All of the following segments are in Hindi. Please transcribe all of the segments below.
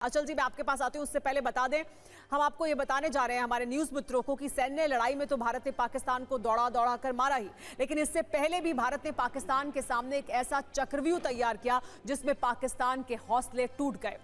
अचल जी, मैं आपके पास आती हूँ, उससे पहले बता दें, हम आपको ये बताने जा रहे हैं हमारे न्यूज मित्रों को कि सैन्य लड़ाई में तो भारत ने पाकिस्तान को दौड़ा दौड़ा कर मारा ही, लेकिन इससे पहले भी भारत ने पाकिस्तान के सामने एक ऐसा चक्रव्यूह तैयार किया जिसमें पाकिस्तान के हौसले टूट गए।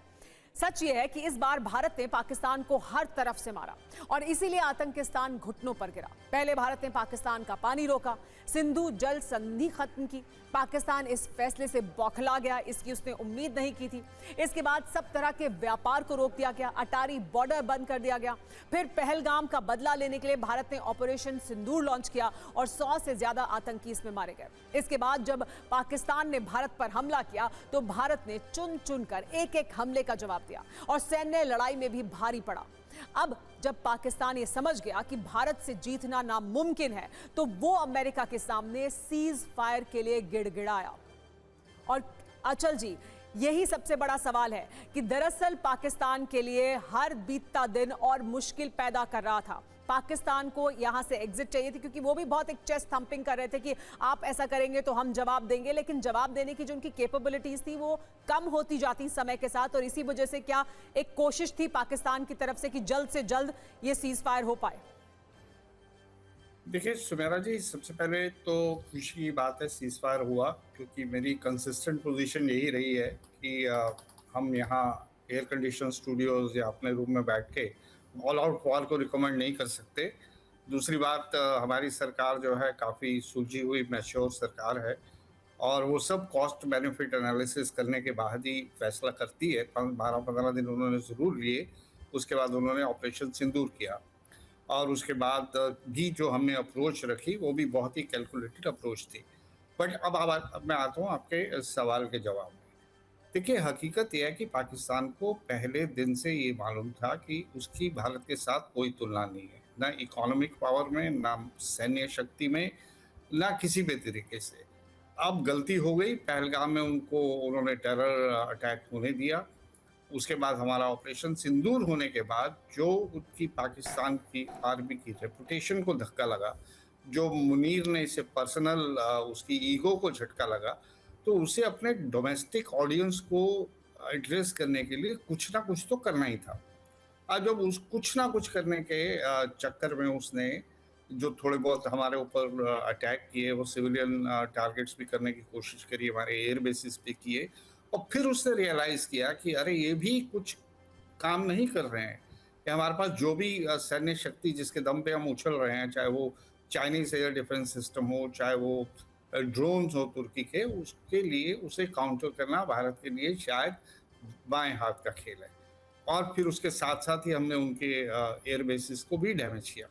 सच ये है कि इस बार भारत ने पाकिस्तान को हर तरफ से मारा और इसीलिए आतंकिस्तान घुटनों पर गिरा। पहले भारत ने पाकिस्तान का पानी रोका, सिंधु जल संधि खत्म की। पाकिस्तान इस फैसले से बौखला गया, इसकी उसने उम्मीद नहीं की थी। इसके बाद सब तरह के व्यापार को रोक दिया गया, अटारी बॉर्डर बंद कर दिया गया। फिर पहलगाम का बदला लेने के लिए भारत ने ऑपरेशन सिंदूर लॉन्च किया और 100 से ज्यादा आतंकी इसमें मारे गए। इसके बाद जब पाकिस्तान ने भारत पर हमला किया तो भारत ने चुन चुनकर एक एक हमले का जवाब दिया और सैन्य लड़ाई में भी भारी पड़ा। अब जब पाकिस्तान ये समझ गया कि भारत से जीतना नामुमकिन है तो वो अमेरिका के सामने सीज फायर के लिए गिड़गिड़ाया। और अचल जी, यही सबसे बड़ा सवाल है कि दरअसल पाकिस्तान के लिए हर बीतता दिन और मुश्किल पैदा कर रहा था। पाकिस्तान को यहां से एग्जिट चाहिए थी क्योंकि वो भी बहुत एक चेस्ट थंपिंग कर रहे थे कि आप ऐसा करेंगे तो हम जवाब देंगे, लेकिन जवाब देने की जो उनकी कैपेबिलिटीज थी वो कम होती जाती समय के साथ। और इसी वजह से क्या एक कोशिश थी पाकिस्तान की तरफ से कि जल्द से जल्द ये सीज फायर हो पाए। देखिए सुमेरा जी, सबसे पहले तो खुशी की बात है सीज फायर हुआ, क्योंकि मेरी कंसिस्टेंट पोजीशन यही रही है कि हम यहाँ एयर कंडीशन स्टूडियोज या अपने रूम में बैठ के ऑल आउट वॉर को रिकमेंड नहीं कर सकते। दूसरी बात, हमारी सरकार जो है काफ़ी सुलझी हुई मैच्योर सरकार है और वो सब कॉस्ट बेनिफिट एनालिसिस करने के बाद ही फैसला करती है। 12-15 दिन उन्होंने ज़रूर लिए, उसके बाद उन्होंने ऑपरेशन सिंदूर किया और उसके बाद भी जो हमने अप्रोच रखी वो भी बहुत ही कैलकुलेटेड अप्रोच थी। बट अब मैं आता हूँ आपके सवाल के जवाब में। देखिए, हकीकत यह है कि पाकिस्तान को पहले दिन से ये मालूम था कि उसकी भारत के साथ कोई तुलना नहीं है, ना इकोनॉमिक पावर में, ना सैन्य शक्ति में, ना किसी भी तरीके से। अब गलती हो गई, पहलगाम में उन्होंने टेरर अटैक होने दिया। उसके बाद हमारा ऑपरेशन सिंदूर होने के बाद जो उनकी पाकिस्तान की आर्मी की रेपुटेशन को धक्का लगा, जो मुनीर ने इसे पर्सनल उसकी ईगो को झटका लगा, तो उसे अपने डोमेस्टिक ऑडियंस को एड्रेस करने के लिए कुछ ना कुछ तो करना ही था। आज जब उस कुछ ना कुछ करने के चक्कर में उसने जो थोड़े बहुत हमारे ऊपर अटैक किए, वो सिविलियन टारगेट्स भी करने की कोशिश करी, हमारे एयर बेसिस पे किए, और फिर उसने रियलाइज किया कि अरे ये भी कुछ काम नहीं कर रहे हैं कि हमारे पास जो भी सैन्य शक्ति जिसके दम पे हम उछल रहे हैं, चाहे वो चाइनीज एयर डिफेंस सिस्टम हो, चाहे वो ड्रोन्स हो तुर्की के, उसके लिए उसे काउंटर करना भारत के लिए शायद बाएं हाथ का खेल है। और फिर उसके साथ साथ ही हमने उनके एयर बेसिस को भी डैमेज किया।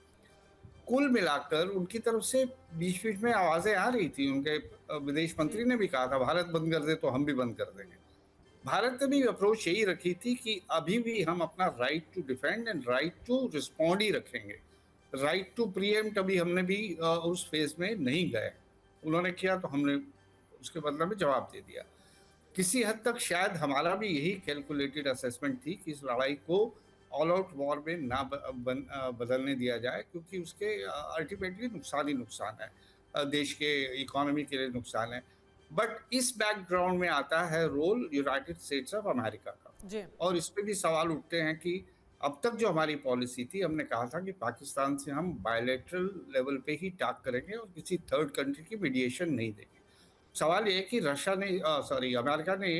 कुल मिलाकर उनकी तरफ से बीच बीच में आवाजें आ रही थी, उनके विदेश मंत्री ने भी कहा था भारत बंद कर दे तो हम भी बंद कर देंगे। भारत ने भी अप्रोच यही रखी थी कि अभी भी हम अपना right to defend and right to respond ही रखेंगे। राइट टू प्रीएम्प्ट अभी हमने भी उस फेज में नहीं गए। उन्होंने किया तो हमने उसके बदले में जवाब दे दिया। किसी हद तक शायद हमारा भी यही कैलकुलेटेड असेसमेंट थी कि इस लड़ाई को ऑल आउट वॉर में ना बदलने दिया जाए, क्योंकि उसके अल्टीमेटली नुकसान ही नुकसान है, देश के इकोनॉमी के लिए नुकसान है। बट इस बैकग्राउंड में आता है role United States of America का, और इस पे भी सवाल उठते हैं कि अब तक जो हमारी पॉलिसी थी, हमने कहा था कि पाकिस्तान से हम बायलैटरल लेवल पे ही टॉक करेंगे और किसी थर्ड कंट्री की मीडिएशन नहीं देंगे। सवाल ये है कि अमेरिका ने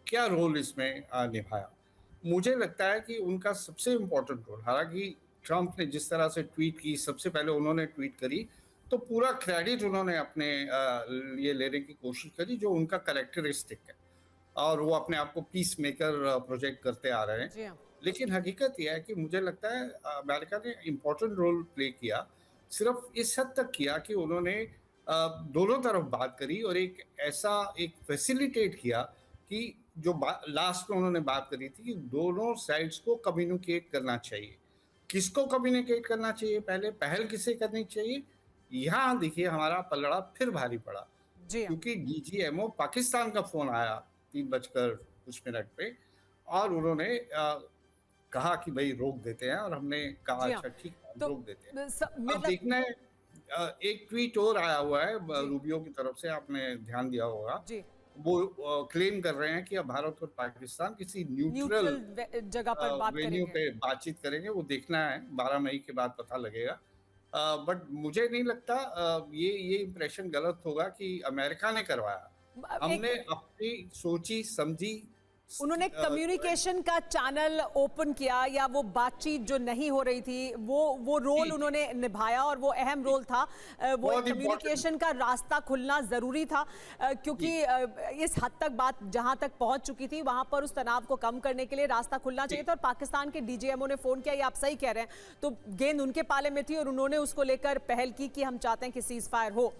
क्या रोल इसमें निभाया। मुझे लगता है कि उनका सबसे इम्पोर्टेंट रोल, हालांकि ट्रंप ने जिस तरह से ट्वीट की, सबसे पहले उन्होंने ट्वीट करी तो पूरा क्रेडिट उन्होंने अपने लिए लेने की कोशिश करी, जो उनका कैरेक्टरिस्टिक है, और वो अपने आप को पीस मेकर प्रोजेक्ट करते आ रहे हैं। लेकिन हकीकत यह है कि मुझे लगता है अमेरिका ने इम्पोर्टेंट रोल प्ले किया, सिर्फ इस हद तक किया कि उन्होंने दोनों तरफ बात करी और एक फैसिलिटेट किया कि जो लास्ट में उन्होंने बात करी थी कि दोनों साइड्स को कम्युनिकेट करना चाहिए। किसको कम्युनिकेट करना चाहिए, पहल किसे करनी चाहिए, यहाँ देखिए हमारा पलड़ा फिर भारी पड़ा, क्योंकि डीजीएमओ पाकिस्तान का फोन आया 3:00 पे और उन्होंने कहा कि भाई रोक देते हैं, और हमने कहा अच्छा ठीक है, तो रोक देते हैं। अब देखना है, एक ट्वीट और आया हुआ है रूबियो की तरफ से, आपने ध्यान दिया होगा वो क्लेम कर रहे हैं कि अब भारत और पाकिस्तान किसी न्यूट्रल न्यूट्रल जगह पर बात वेन्यू करेंगे। पे बातचीत करेंगे। वो देखना है, 12 मई के बाद पता लगेगा। बट मुझे नहीं लगता ये इंप्रेशन गलत होगा कि अमेरिका ने करवाया। एक हमने अपनी सोची समझी उन्होंने कम्युनिकेशन का चैनल ओपन किया, या वो बातचीत जो नहीं हो रही थी वो रोल उन्होंने निभाया, और वो अहम रोल था। वो बहुत कम्युनिकेशन का रास्ता खुलना जरूरी था, क्योंकि इस हद तक बात जहां तक पहुंच चुकी थी वहां पर उस तनाव को कम करने के लिए रास्ता खुलना चाहिए था। और पाकिस्तान के डीजीएमओ ने फोन किया, ये आप सही कह रहे हैं, तो गेंद उनके पाले में थी और उन्होंने उसको लेकर पहल की कि हम चाहते हैं कि सीज फायर हो।